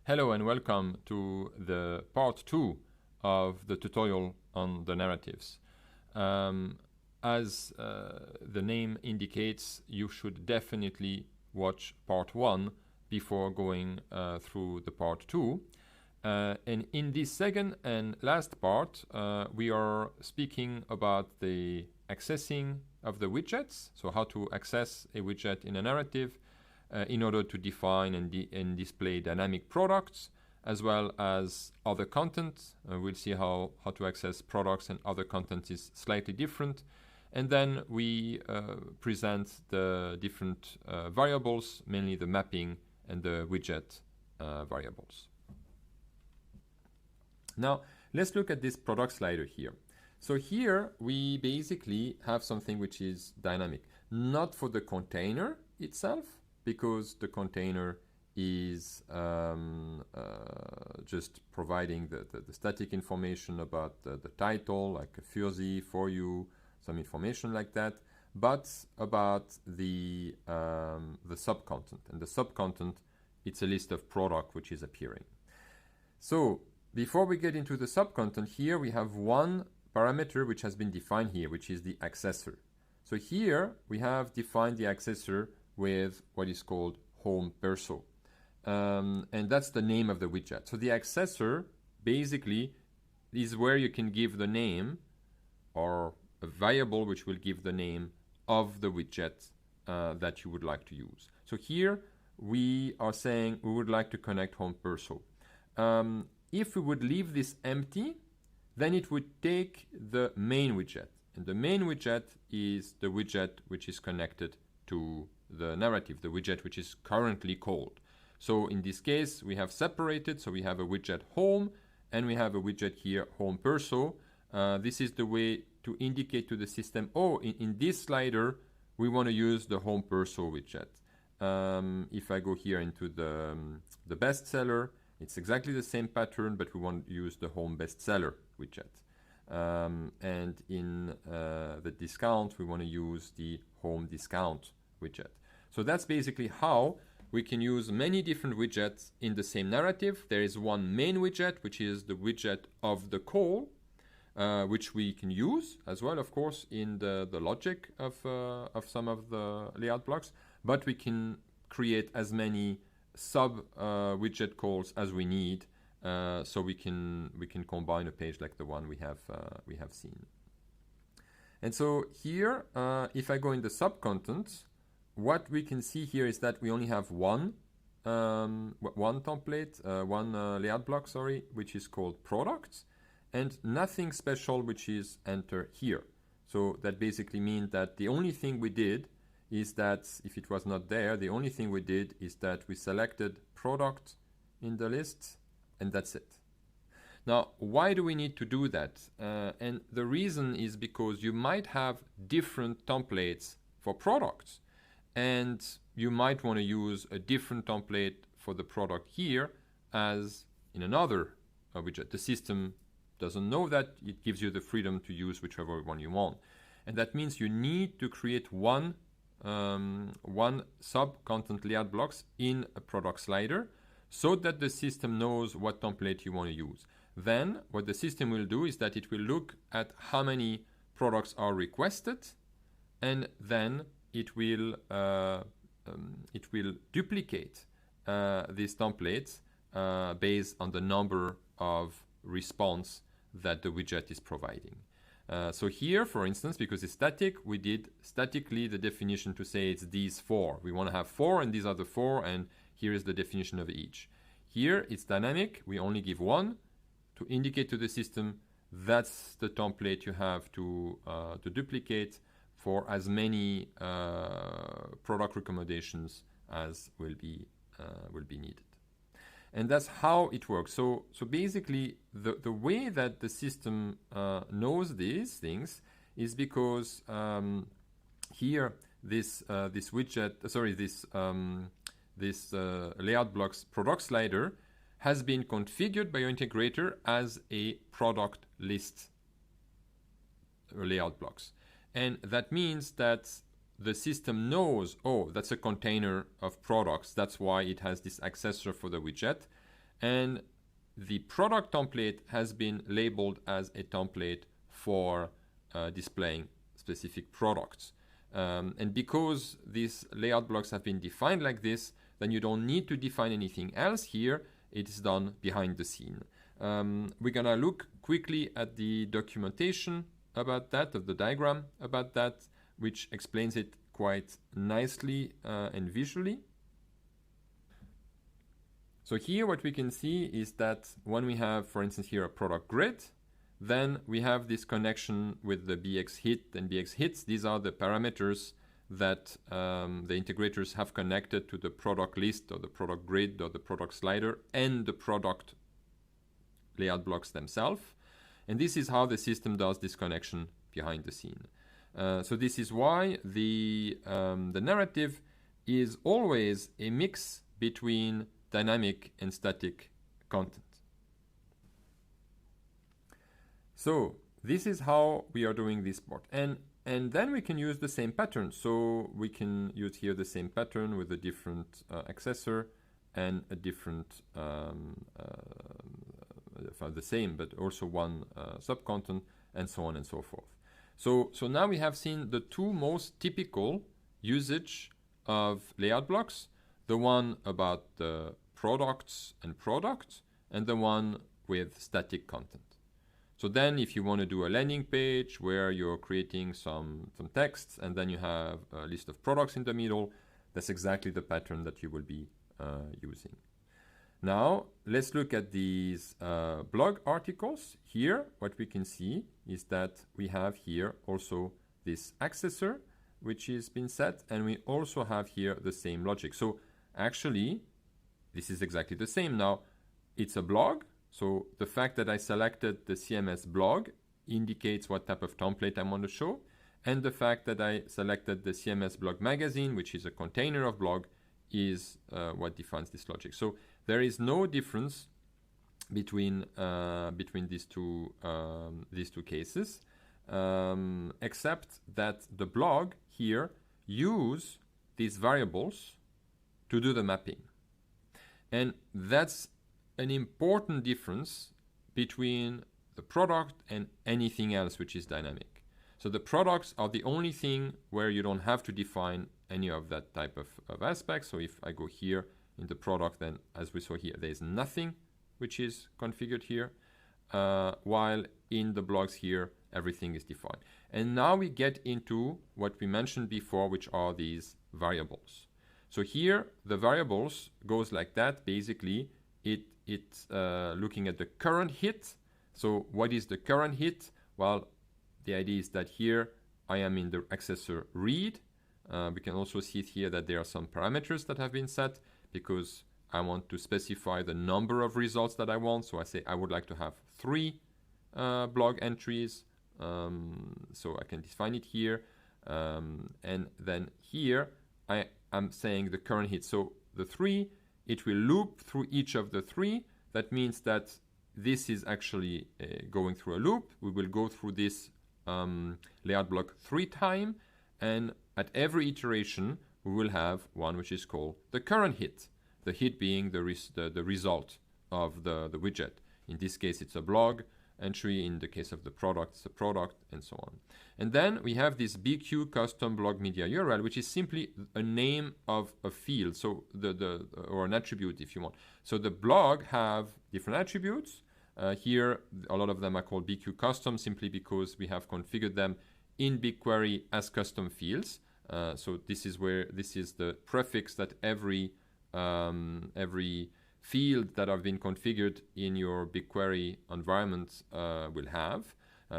Hello and welcome to the part 2 of the tutorial on the narratives. As the name indicates, you should definitely watch part 1 before going through the part 2. And in this second and last part, we are speaking about the accessing of the widgets, so how to access a widget in a narrative in order to define and display dynamic products, as well as other content. We'll see how to access products and other content is slightly different. And then we present the different variables, mainly the mapping and the widget variables. Now, let's look at this product slider here. So here we basically have something which is dynamic, not for the container itself, because the container is just providing the static information about the title, like a fuzzy for you, some information like that, but about the sub-content. And the sub-content, it's a list of product which is appearing. So before we get into the sub-content, here we have one parameter which has been defined here, which is the accessor. So here we have defined the accessor with what is called home perso. And that's the name of the widget. So the accessor basically is where you can give the name or a variable which will give the name of the widget that you would like to use. So here we are saying we would like to connect home perso. If we would leave this empty, then it would take the main widget. And the main widget is the widget which is connected to the narrative, the widget which is currently called. So in this case, we have separated. So we have a widget home and we have a widget here, home perso. This is the way to indicate to the system, oh, in this slider, we want to use the home perso widget. If I go here into the bestseller, it's exactly the same pattern, but we want to use the home bestseller widget. And in the discount, we want to use the home discount widget. So that's basically how we can use many different widgets in the same narrative. There is one main widget, which is the widget of the call, which we can use as well, of course, in the logic of some of the layout blocks. But we can create as many sub widget calls as we need, so we can combine a page like the one we have seen. And so here, if I go in the sub content, what we can see here is that we only have one template, one layout block, sorry, which is called products, and nothing special which is enter here. So that basically means that the only thing we did is that if it was not there, the only thing we did is that we selected product in the list, and that's it. Now, why do we need to do that? And the reason is because you might have different templates for products, and you might want to use a different template for the product here as in another widget. The system doesn't know that. It gives you the freedom to use whichever one you want. And that means you need to create one sub-content layout blocks in a product slider so that the system knows what template you want to use. Then what the system will do is that it will look at how many products are requested, and then it will duplicate these templates based on the number of response that the widget is providing. So here, for instance, because it's static, we did statically the definition to say it's these 4. We want to have 4, and these are the 4, and here is the definition of each. Here, it's dynamic. We only give 1 to indicate to the system that's the template you have to duplicate for as many product recommendations as will be needed. And that's how it works. So basically, the way that the system knows these things is because here this widget, sorry, this layout blocks product slider has been configured by your integrator as a product list layout blocks. And that means that the system knows, oh, that's a container of products. That's why it has this accessor for the widget. and the product template has been labeled as a template for displaying specific products. And because these layout blocks have been defined like this, then you don't need to define anything else here. It is done behind the scene. We're gonna look quickly at the documentation about that, of the diagram about that, which explains it quite nicely and visually. So here what we can see is that when we have, for instance, here a product grid, then we have this connection with the BX hit and BX hits. These are the parameters that the integrators have connected to the product list or the product grid or the product slider and the product layout blocks themselves. And this is how the system does this connection behind the scene. So this is why the narrative is always a mix between dynamic and static content. So this is how we are doing this part. And then we can use the same pattern. So we can use here the same pattern with a different accessor and a different, the same, but also one subcontent, and so on and so forth. So now we have seen the two most typical usage of layout blocks, the one about the products and products, and the one with static content. So then if you want to do a landing page where you're creating some text and then you have a list of products in the middle, that's exactly the pattern that you will be using. Now let's look at these blog articles. Here what we can see is that we have here also this accessor which has been set, and we also have here the same logic. So actually this is exactly the same. Now it's a blog, so the fact that I selected the CMS blog indicates what type of template I want to show, and the fact that I selected the CMS blog magazine, which is a container of blog, is what defines this logic. So there is no difference between these two cases, except that the blog here use these variables to do the mapping, and that's an important difference between the product and anything else which is dynamic. So the products are the only thing where you don't have to define any of that type of aspects. So if I go here in the product, then as we saw here, there's nothing which is configured here, while in the blogs here, everything is defined. And now we get into what we mentioned before, which are these variables. So here, the variables goes like that. Basically, it's looking at the current hit. So what is the current hit? Well, the idea is that here I am in the accessor read. We can also see it here that there are some parameters that have been set because I want to specify the number of results that I want. So I say I would like to have 3 blog entries. So I can define it here. And then here I am saying the current hit. So the 3, it will loop through each of the 3. That means that this is actually going through a loop. We will go through this layout block 3 times, and at every iteration we will have one which is called the current hit. The hit being the result of the widget. In this case it's a blog entry, in the case of the product it's a product, and so on. And then we have this BQ custom blog media URL, which is simply a name of a field, so or an attribute if you want. So the blog have different attributes. Here a lot of them are called BQ custom simply because we have configured them in BigQuery as custom fields. So this is the prefix that every field that have been configured in your BigQuery environment will have.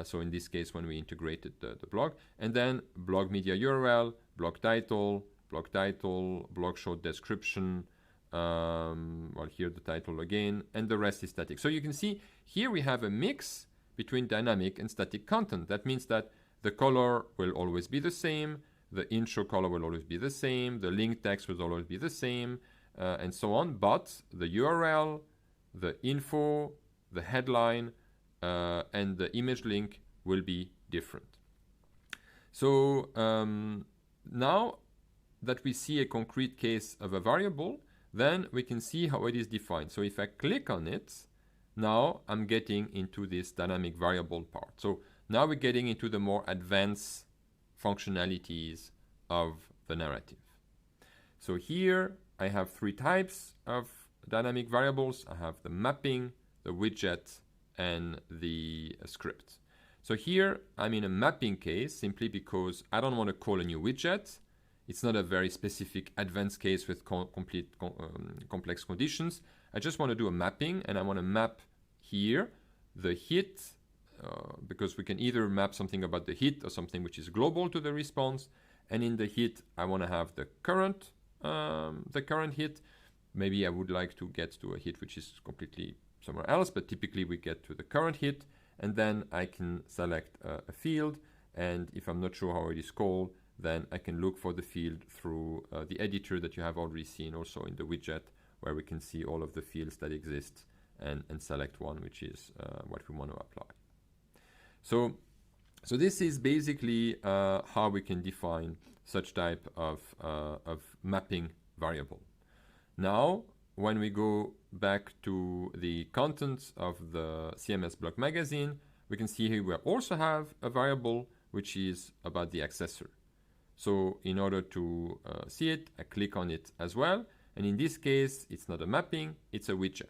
So in this case, when we integrated the blog, and then blog media URL, blog title, blog short description, well here the title again, and the rest is static. So you can see here we have a mix between dynamic and static content. That means that the color will always be the same, the intro color will always be the same, the link text will always be the same, and so on, but the URL, the info, the headline, and the image link will be different. So now that we see a concrete case of a variable, then we can see how it is defined. So if I click on it, now I'm getting into this dynamic variable part. So now we're getting into the more advanced functionalities of the narrative. So here I have three types of dynamic variables. I have the mapping, the widget, and the script. So here I'm in a mapping case simply because I don't want to call a new widget. It's not a very specific advanced case with complex conditions. I just want to do a mapping, and I want to map here the hit, because we can either map something about the hit or something which is global to the response. And in the hit, I want to have the current hit. Maybe I would like to get to a hit which is completely somewhere else, but typically we get to the current hit, and then I can select a field. And if I'm not sure how it is called, then I can look for the field through the editor that you have already seen also in the widget, where we can see all of the fields that exist and select one, which is what we want to apply. So this is basically how we can define such type of mapping variable. Now, when we go back to the contents of the CMS blog magazine, we can see here we also have a variable which is about the accessor. So in order to see it, I click on it as well. And in this case, it's not a mapping, it's a widget,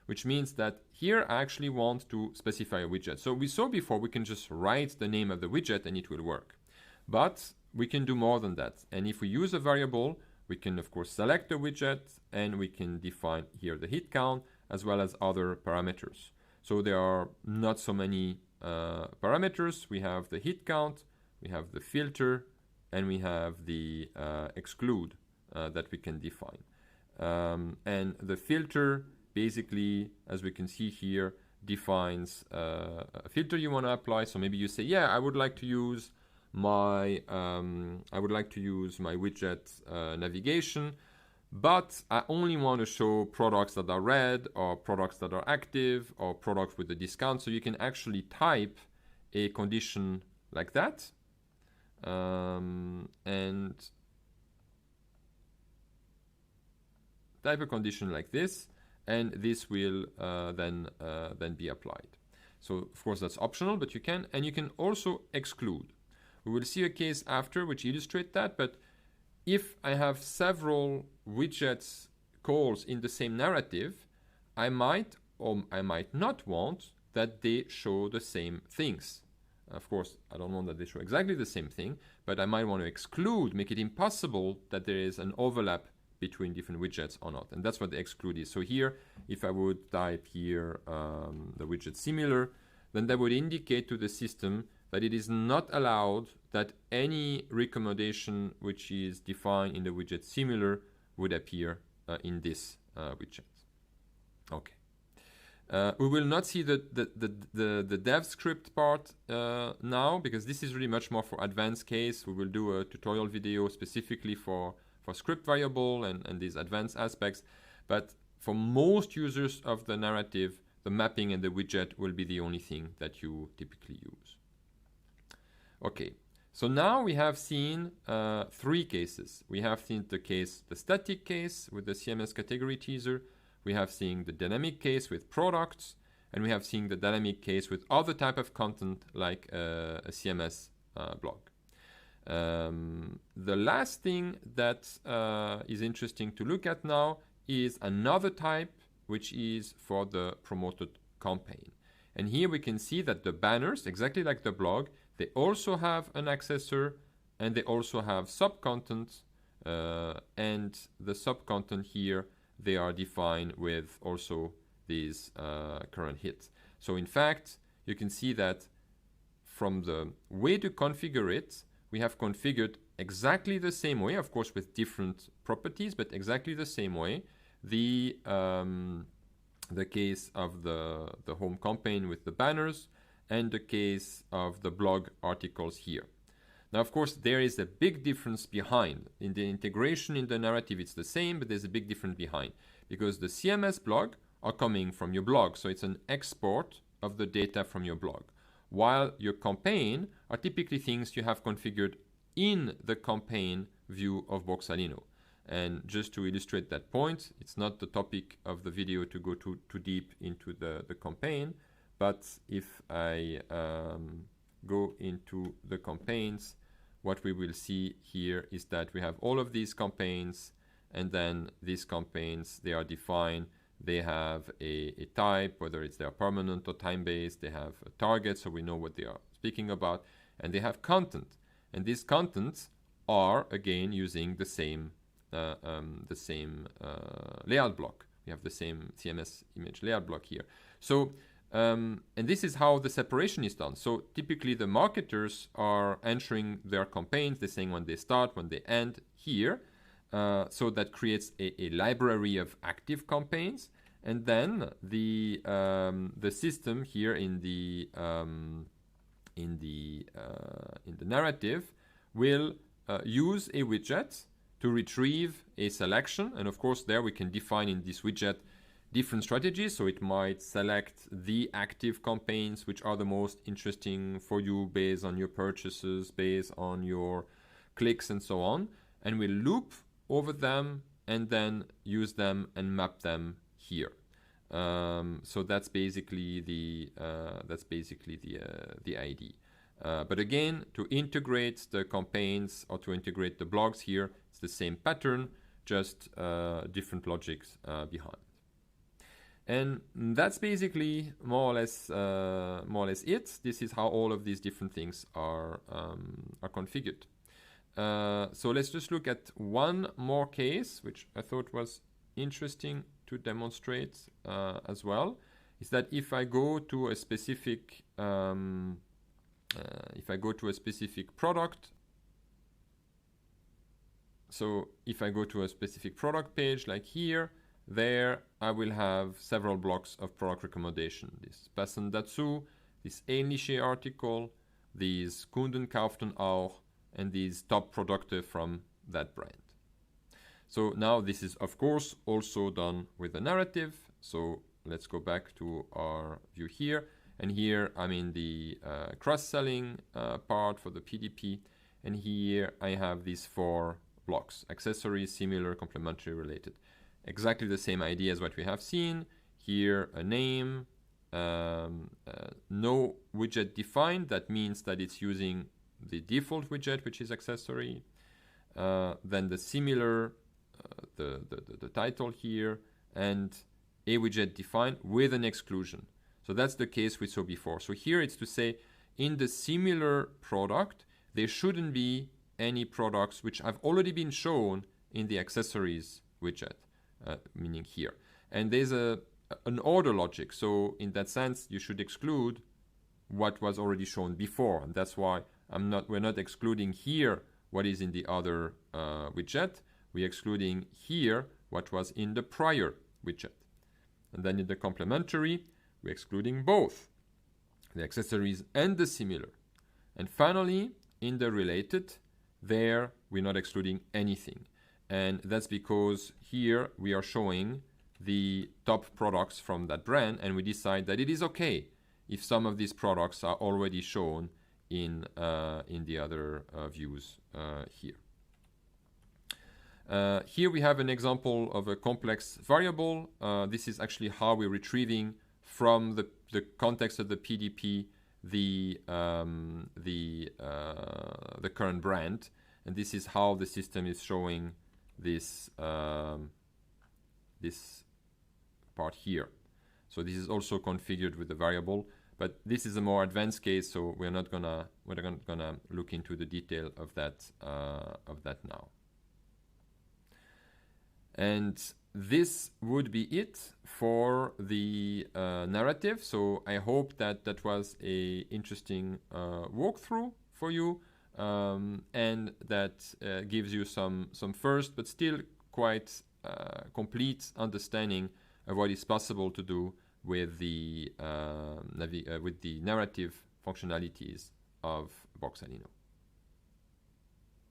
which means that here I actually want to specify a widget. So we saw before we can just write the name of the widget and it will work. But we can do more than that. And if we use a variable, we can of course select the widget, and we can define here the hit count as well as other parameters. So there are not so many parameters. We have the hit count, we have the filter, and we have the exclude that we can define. And the filter basically, as we can see here, defines a filter you want to apply. So maybe you say, yeah, I would like to use my widget navigation, but I only want to show products that are red, or products that are active, or products with a discount. So you can actually type a condition like that. And type a condition like this, and this will then be applied. So of course that's optional, but you can also exclude. We will see a case after which illustrates that, but if I have several widgets calls in the same narrative, I might or I might not want that they show the same things. Of course, I don't want that they show exactly the same thing, but I might want to exclude, make it impossible that there is an overlap between different widgets or not. And that's what the exclude is. So here, if I would type here the widget similar, then that would indicate to the system that it is not allowed that any recommendation which is defined in the widget similar would appear in this widget. Okay. We will not see the dev script part now, because this is really much more for advanced case. We will do a tutorial video specifically for script variable and these advanced aspects. But for most users of the narrative, the mapping and the widget will be the only thing that you typically use. Okay, so now we have seen three cases. We have seen the static case with the CMS category teaser. We have seen the dynamic case with products, and we have seen the dynamic case with other type of content like a CMS blog. The last thing that is interesting to look at now is another type, which is for the promoted campaign. And here we can see that the banners, exactly like the blog, they also have an accessor, and they also have sub-content, and the sub-content here, they are defined with also these current hits. So in fact, you can see that from the way to configure it, we have configured exactly the same way, of course with different properties, but exactly the same way, the case of the home campaign with the banners, and the case of the blog articles here. Now, of course, there is a big difference behind. In the integration in the narrative, it's the same, but there's a big difference behind, because the CMS blog are coming from your blog. So it's an export of the data from your blog, while your campaign are typically things you have configured in the campaign view of Boxalino. And just to illustrate that point, it's not the topic of the video to go too deep into the campaign, but if I go into the campaigns, what we will see here is that we have all of these campaigns, and then these campaigns, they are defined. They have a type, whether it's they are permanent or time-based. They have a target, so we know what they are speaking about, and they have content. And these contents are again using the same layout block. We have the same CMS image layout block here. So, and this is how the separation is done. So typically the marketers are entering their campaigns. They're saying when they start, when they end here. So that creates a library of active campaigns. And then the system here in the narrative will use a widget to retrieve a selection. And of course there we can define in this widget different strategies. So it might select the active campaigns which are the most interesting for you based on your purchases, based on your clicks and so on. And we'll loop over them and then use them and map them here. So that's basically the idea. But again, to integrate the campaigns or to integrate the blogs here, it's the same pattern, just different logics behind. And that's basically more or less it. This is how all of these different things are configured. So let's just look at one more case, which I thought was interesting to demonstrate as well. Is that if I go to a specific product, so if I go to a specific product page like here, there I will have several blocks of product recommendation. This Passend dazu, this ähnliche article, these Kunden kauften auch, and these top Produkte from that brand. So now this is of course also done with a narrative. So let's go back to our view here. And here I'm in the cross-selling part for the PDP. And here I have these 4 blocks: accessories, similar, complementary, related. Exactly the same idea as what we have seen. Here a name, no widget defined. That means that it's using the default widget, which is accessory. Then the similar, the title here, and a widget defined with an exclusion. So that's the case we saw before. So here it's to say in the similar product, there shouldn't be any products which have already been shown in the accessories widget, meaning here. And there's an order logic. So in that sense, you should exclude what was already shown before. And that's why we're not excluding here what is in the other widget. We're excluding here what was in the prior widget. And then in the complementary, we're excluding both the accessories and the similar. And finally, in the related, there we're not excluding anything. And that's because here we are showing the top products from that brand, and we decide that it is okay if some of these products are already shown in the other views here. Here we have an example of a complex variable. This is actually how we're retrieving from the context of the PDP the current brand, and this is how the system is showing this this part here. So this is also configured with the variable, but this is a more advanced case, so we're not gonna look into the detail of that now. And this would be it for the narrative. So I hope that that was a interesting walkthrough for you, and that gives you some first but still quite complete understanding of what is possible to do with the narrative functionalities of Boxalino.